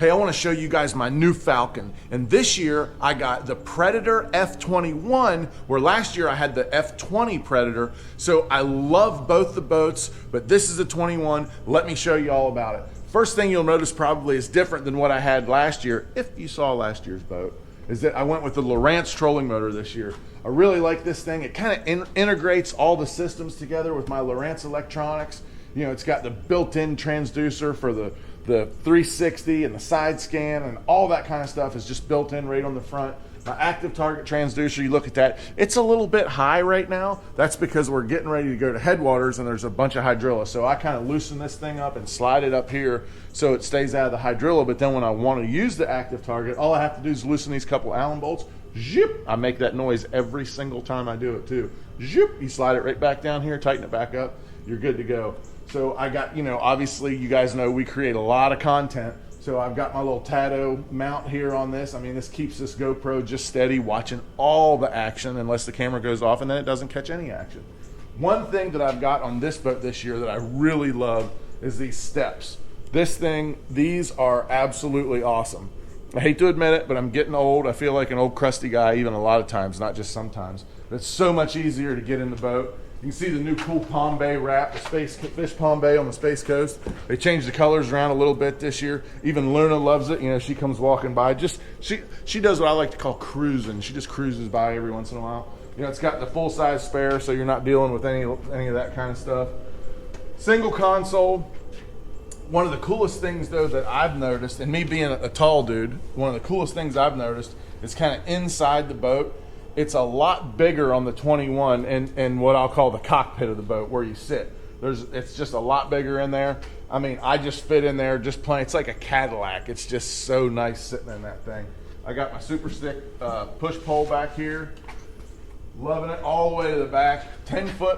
Hey, I want to show you guys my new Falcon. And this year I got the Predator F21, where last year I had the F20 Predator. So I love both the boats, but this is a 21. Let me show you all about it. First thing you'll notice probably is different than what I had last year, if you saw last year's boat, is that I went with the Lowrance trolling motor this year. I really like this thing. It kind of integrates all the systems together with my Lowrance electronics. You know, it's got the built-in transducer for the 360 and the side scan, and all that kind of stuff is just built in right on the front. My active target transducer, you look at that, it's a little bit high right now. That's because we're getting ready to go to headwaters and there's a bunch of hydrilla. So I kind of loosen this thing up and slide it up here so it stays out of the hydrilla. But then when I want to use the active target, all I have to do is loosen these couple Allen bolts. Zip! I make that noise every single time I do it too. Zip! You slide it right back down here, tighten it back up, you're good to go. So I got, you know, obviously you guys know we create a lot of content. So I've got my little Tato mount here on this. I mean, this keeps this GoPro just steady, watching all the action unless the camera goes off, and then it doesn't catch any action. One thing that I've got on this boat this year that I really love is these steps. This thing, these are absolutely awesome. I hate to admit it, but I'm getting old. I feel like an old crusty guy even a lot of times, not just sometimes. But it's so much easier to get in the boat. You can see the new cool Palm Bay wrap, the fish Palm Bay on the Space Coast. They changed the colors around a little bit this year. Even Luna loves it. You know, she comes walking by. She does what I like to call cruising. She just cruises by every once in a while. You know, it's got the full-size spare, so you're not dealing with any of that kind of stuff. Single console. One of the coolest things, though, that I've noticed, and me being a tall dude, one of the coolest things I've noticed is kind of inside the boat. It's a lot bigger on the 21 and what I'll call the cockpit of the boat where you sit. It's just a lot bigger in there. I mean, I just fit in there just plain. It's like a Cadillac. It's just so nice sitting in that thing. I got my Super Stick push pole back here. Loving it all the way to the back. 10-foot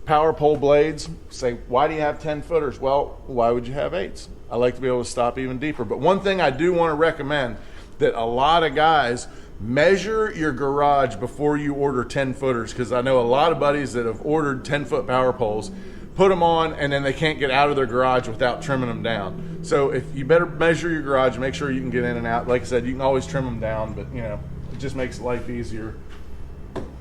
power pole blades. Say, why do you have 10-footers? Well, why would you have 8s? I like to be able to stop even deeper. But one thing I do want to recommend that a lot of guys measure your garage before you order 10-footers, because I know a lot of buddies that have ordered 10-foot power poles, put them on, and then they can't get out of their garage without trimming them down. So if you better measure your garage, make sure you can get in and out. Like I said, you can always trim them down, but you know, it just makes life easier.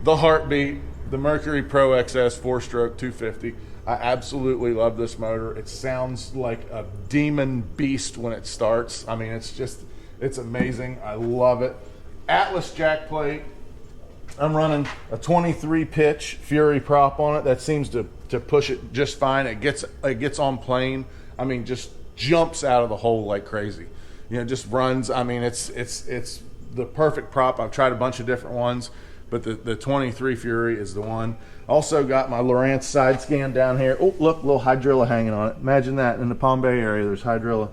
The Heartbeat, the Mercury Pro XS 4-stroke 250. I absolutely love this motor. It sounds like a demon beast when it starts. I mean, it's amazing. I love it. Atlas jack plate. I'm running a 23 pitch Fury prop on it. That seems to push it just fine. It gets on plane. I mean, just jumps out of the hole like crazy. You know, just runs. I mean, it's the perfect prop. I've tried a bunch of different ones, but the 23 Fury is the one. Also got my Lowrance side scan down here. Oh, look, little hydrilla hanging on it. Imagine that in the Palm Bay area. There's hydrilla.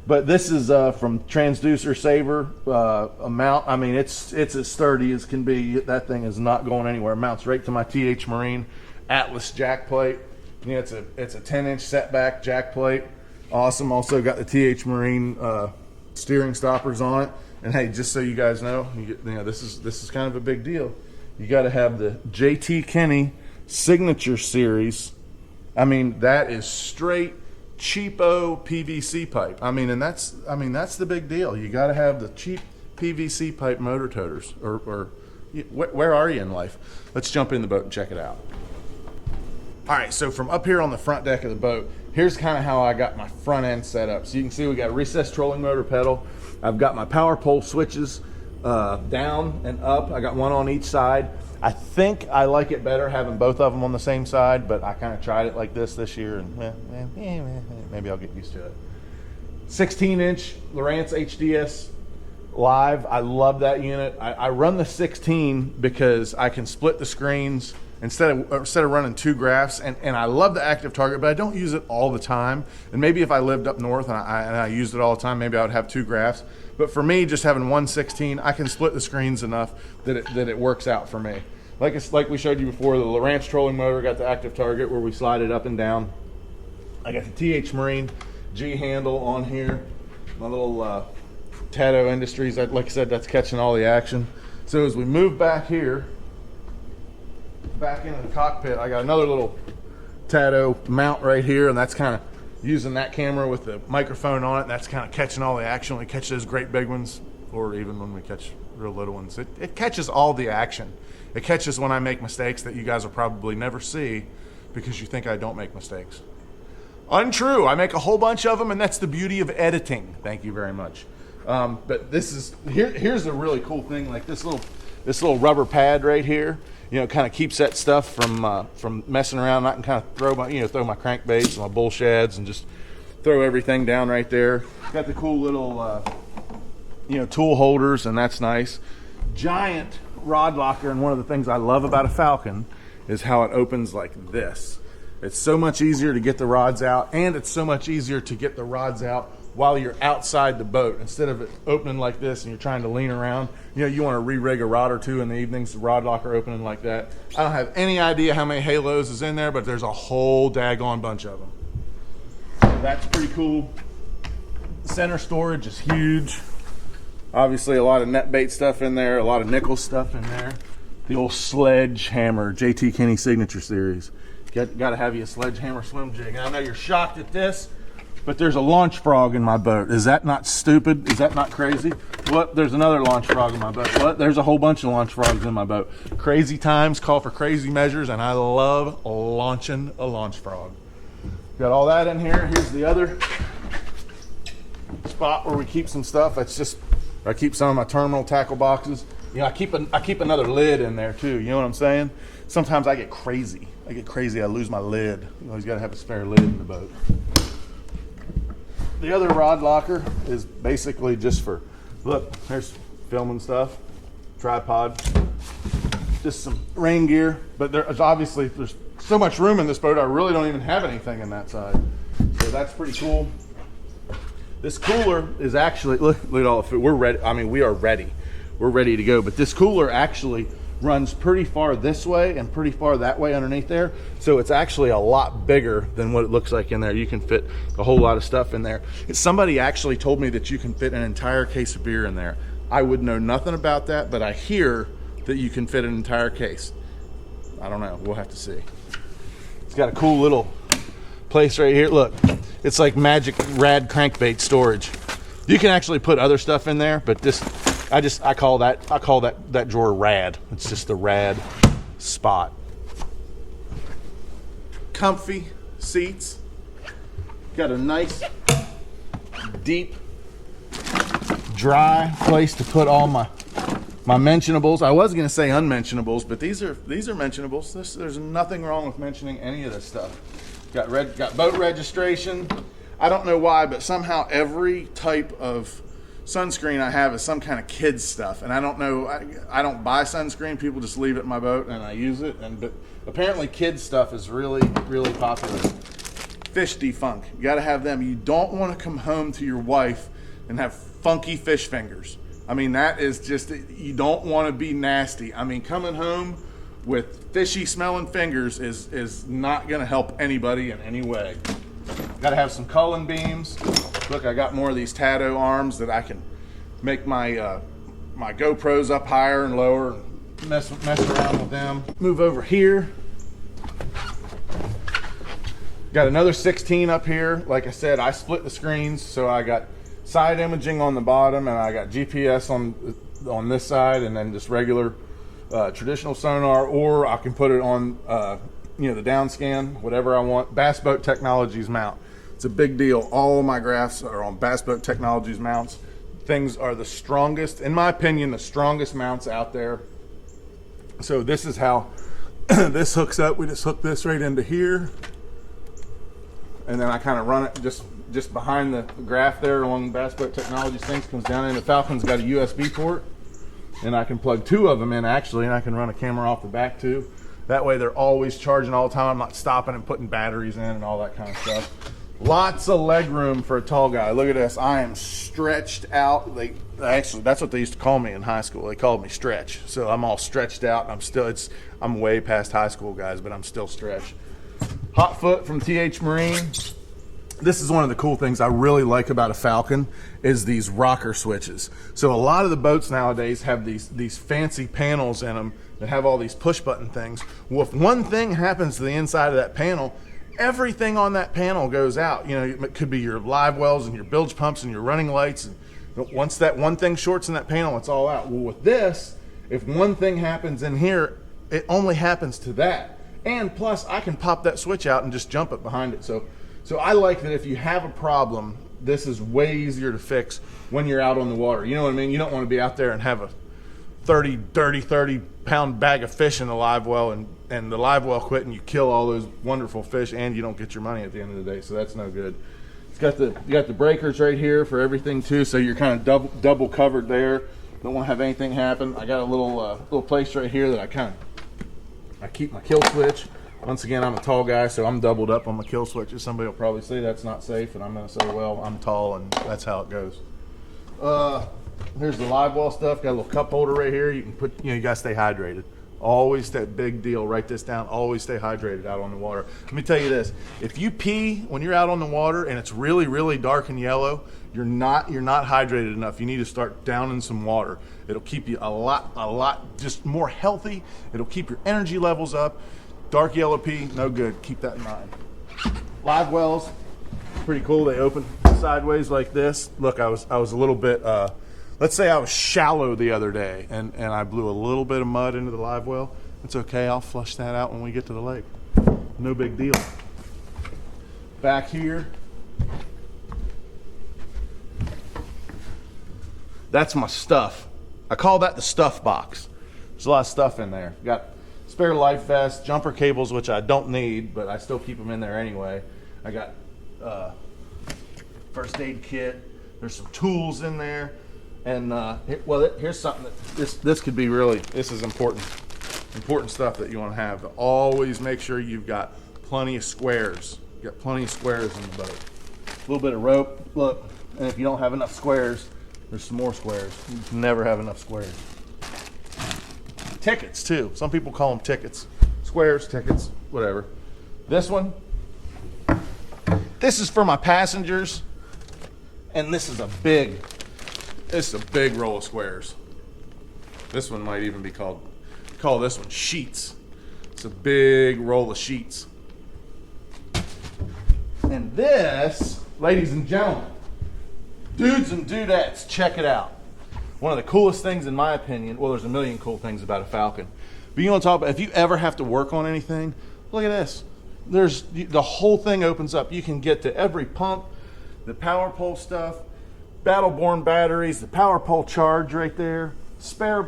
But this is from Transducer Saver, a mount. I mean, it's as sturdy as can be. That thing is not going anywhere. It mounts right to my TH Marine Atlas jack plate. You know, it's a 10-inch setback jack plate. Awesome. Also got the TH Marine steering stoppers on it. And hey, just so you guys know, you know, this is kind of a big deal. You got to have the JT Kenny Signature Series. I mean, that is straight cheapo PVC pipe. I mean, that's the big deal. You got to have the cheap PVC pipe motor toters. Or where are you in life? Let's jump in the boat and check it out. All right, so from up here on the front deck of the boat, here's kind of how I got my front end set up. So you can see we got a recessed trolling motor pedal. I've got my power pole switches down and up. I got one on each side. I think I like it better having both of them on the same side, but I kind of tried it like this year, and maybe I'll get used to it. 16-inch Lowrance HDS Live. I love that unit. I run the 16 because I can split the screens instead of running 2 graphs, and I love the active target, but I don't use it all the time. And maybe if I lived up north and I used it all the time, maybe I would have 2 graphs. But for me, just having one 16, I can split the screens enough that it works out for me. Like we showed you before, the Lowrance trolling motor got the active target where we slide it up and down. I got the TH Marine G handle on here. My little Tato Industries, like I said, that's catching all the action. So as we move back here, back into the cockpit, I got another little Tato mount right here, and that's kind of using that camera with the microphone on it, and that's kind of catching all the action. We catch those great big ones, or even when we catch real little ones. It catches all the action. It catches when I make mistakes that you guys will probably never see because you think I don't make mistakes. Untrue. I make a whole bunch of them, and that's the beauty of editing. Thank you very much. But this is here's a really cool thing. Like this little rubber pad right here. You know, kind of keeps that stuff from messing around. I can kind of throw my crankbaits and my bull shads and just throw everything down right there. Got the cool little tool holders, and that's nice. Giant rod locker, and one of the things I love about a Falcon is how it opens like this. It's so much easier to get the rods out, and it's so much easier to get the rods out while you're outside the boat. Instead of it opening like this and you're trying to lean around, you want to re-rig a rod or two in the evenings, the rod locker opening like that. I don't have any idea how many halos is in there, but there's a whole daggone bunch of them. So that's pretty cool. Center storage is huge. Obviously a lot of net bait stuff in there, a lot of nickel stuff in there. The old sledgehammer, JT Kenny Signature Series. Got to have you a sledgehammer swim jig. And I know you're shocked at this, but there's a launch frog in my boat. Is that not stupid? Is that not crazy? What? There's another launch frog in my boat. What? There's a whole bunch of launch frogs in my boat. Crazy times call for crazy measures, and I love launching a launch frog. Got all that in here. Here's the other spot where we keep some stuff. That's just I keep some of my terminal tackle boxes. I keep another lid in there too. You know what I'm saying? Sometimes I get crazy. I lose my lid. You always got to have a spare lid in the boat. The other rod locker is basically just for, look, there's filming stuff, tripod, just some rain gear. But there's so much room in this boat, I really don't even have anything in that side. So that's pretty cool. This cooler is actually, look at all the food. We're ready. I mean, we are ready. We're ready to go. But this cooler actually runs pretty far this way and pretty far that way underneath there. So it's actually a lot bigger than what it looks like in there. You can fit a whole lot of stuff in there. Somebody actually told me that you can fit an entire case of beer in there. I would know nothing about that, but I hear that you can fit an entire case. I don't know. We'll have to see. It's got a cool little place right here. Look, it's like magic rad crankbait storage. You can actually put other stuff in there, but this, I call that drawer rad. It's just the rad spot. Comfy seats. Got a nice, deep, dry place to put all my mentionables. I was going to say unmentionables, but these are mentionables. There's nothing wrong with mentioning any of this stuff. Got boat registration. I don't know why, but somehow every type of sunscreen I have is some kind of kids stuff, and I don't know. I don't buy sunscreen. People just leave it in my boat, and I use it. But apparently, kids stuff is really, really popular. Fish defunk. You got to have them. You don't want to come home to your wife and have funky fish fingers. I mean, that is just, you don't want to be nasty. I mean, coming home with fishy smelling fingers is not going to help anybody in any way. Got to have some culling beams. Look, I got more of these Tato arms that I can make my my GoPros up higher and lower and mess around with them. Move over here. Got another 16 up here. Like I said, I split the screens, so I got side imaging on the bottom, and I got GPS on this side, and then just regular traditional sonar, or I can put it on the down scan, whatever I want. Bass Boat Technologies mount. It's a big deal. All of my graphs are on Bass Boat Technologies mounts. Things are the strongest, in my opinion, the strongest mounts out there. So this is how this hooks up. We just hook this right into here, and then I kind of run it just behind the graph there along the Bass Boat Technologies things, comes down in. The Falcon's got a USB port, and I can plug two of them in actually, and I can run a camera off the back too. That way they're always charging all the time. I'm not stopping and putting batteries in and all that kind of stuff. Lots of leg room for a tall guy. Look at this. I am stretched out. Actually, that's what they used to call me in high school. They called me Stretch. So I'm all stretched out. I'm way past high school, guys, but I'm still stretched. Hot foot from TH Marine. This is one of the cool things I really like about a Falcon is these rocker switches. So a lot of the boats nowadays have these fancy panels in them that have all these push button things. Well, if one thing happens to the inside of that panel, everything on that panel goes out. You know, it could be your live wells and your bilge pumps and your running lights. And once that one thing shorts in that panel, it's all out. Well, with this, if one thing happens in here, it only happens to that. And plus, I can pop that switch out and just jump it behind it. So I like that if you have a problem, this is way easier to fix when you're out on the water. You know what I mean? You don't want to be out there and have a 30 pound bag of fish in a live well and the live well quit and you kill all those wonderful fish and you don't get your money at the end of the day. So that's no good. You got the breakers right here for everything too. So you're kind of double covered there. Don't want to have anything happen. I got a little place right here that I keep my kill switch. Once again, I'm a tall guy, so I'm doubled up on my kill switches. Somebody will probably say that's not safe, and I'm going to say, well, I'm tall, and that's how it goes. Here's the live well stuff. Got a little cup holder right here. You can put, you got to stay hydrated. Always that big deal. Write this down. Always stay hydrated out on the water. Let me tell you this. If you pee when you're out on the water and it's really, really dark and yellow, you're not hydrated enough. You need to start downing some water. It'll keep you a lot just more healthy. It'll keep your energy levels up. Dark yellow pee, no good. Keep that in mind. Live wells, pretty cool. They open sideways like this. Look, I was a little bit, let's say I was shallow the other day and I blew a little bit of mud into the live well. It's okay, I'll flush that out when we get to the lake. No big deal. Back here, that's my stuff. I call that the stuff box. There's a lot of stuff in there. Got spare life vest, jumper cables, which I don't need, but I still keep them in there anyway. I got first aid kit. There's some tools in there, and here's something that this could be really. This is important stuff that you want to have. To always make sure you've got plenty of squares. You got plenty of squares in the boat. A little bit of rope. Look, and if you don't have enough squares, there's some more squares. You can never have enough squares. Tickets too. Some people call them tickets. Squares, tickets, whatever. This one, this is for my passengers, and this is a big roll of squares. This one might even be call this one sheets. It's a big roll of sheets. And this, ladies and gentlemen, dudes and dudettes, check it out. One of the coolest things in my opinion, well, there's a million cool things about a Falcon, but you want to talk about, if you ever have to work on anything, look at this. The whole thing opens up. You can get to every pump, the power pole stuff, Battle-Born batteries, the power pole charge right there, spare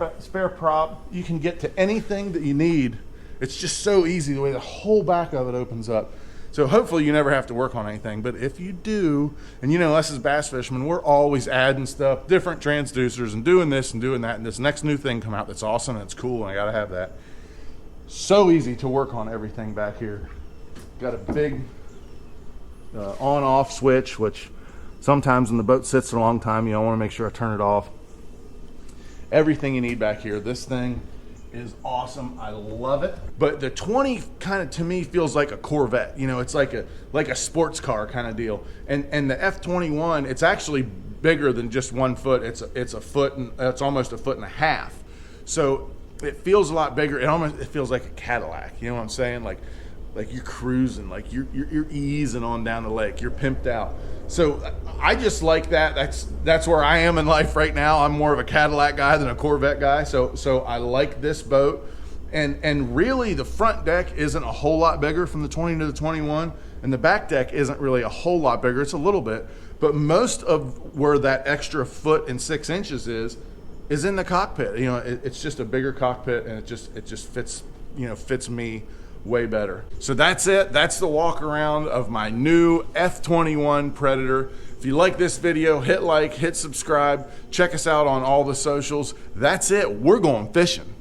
prop. You can get to anything that you need. It's just so easy the way the whole back of it opens up. So hopefully you never have to work on anything, but if you do, and us as bass fishermen, we're always adding stuff, different transducers and doing this and doing that, and this next new thing come out that's awesome and it's cool and I gotta have that. So easy to work on everything back here. Got a big on-off switch, which sometimes when the boat sits a long time, I wanna make sure I turn it off. Everything you need back here. This thing is awesome. I love it. But the 20 kind of to me feels like a Corvette. It's like a sports car kind of deal. And the F21, it's actually bigger than just 1 foot. It's a foot and it's almost a foot and a half. So it feels a lot bigger. It feels like a Cadillac. You know what I'm saying? Like you're cruising, like you're easing on down the lake. You're pimped out. So I just like that. That's where I am in life right now. I'm more of a Cadillac guy than a Corvette guy. So I like this boat. And really the front deck isn't a whole lot bigger from the 20 to the 21, and the back deck isn't really a whole lot bigger. It's a little bit, but most of where that extra foot and 6 inches is in the cockpit. It's just a bigger cockpit, and it just fits fits me way better. So that's it. That's the walk around of my new F21 Predator. If you like this video, hit like, hit subscribe, check us out on all the socials. That's it. We're going fishing.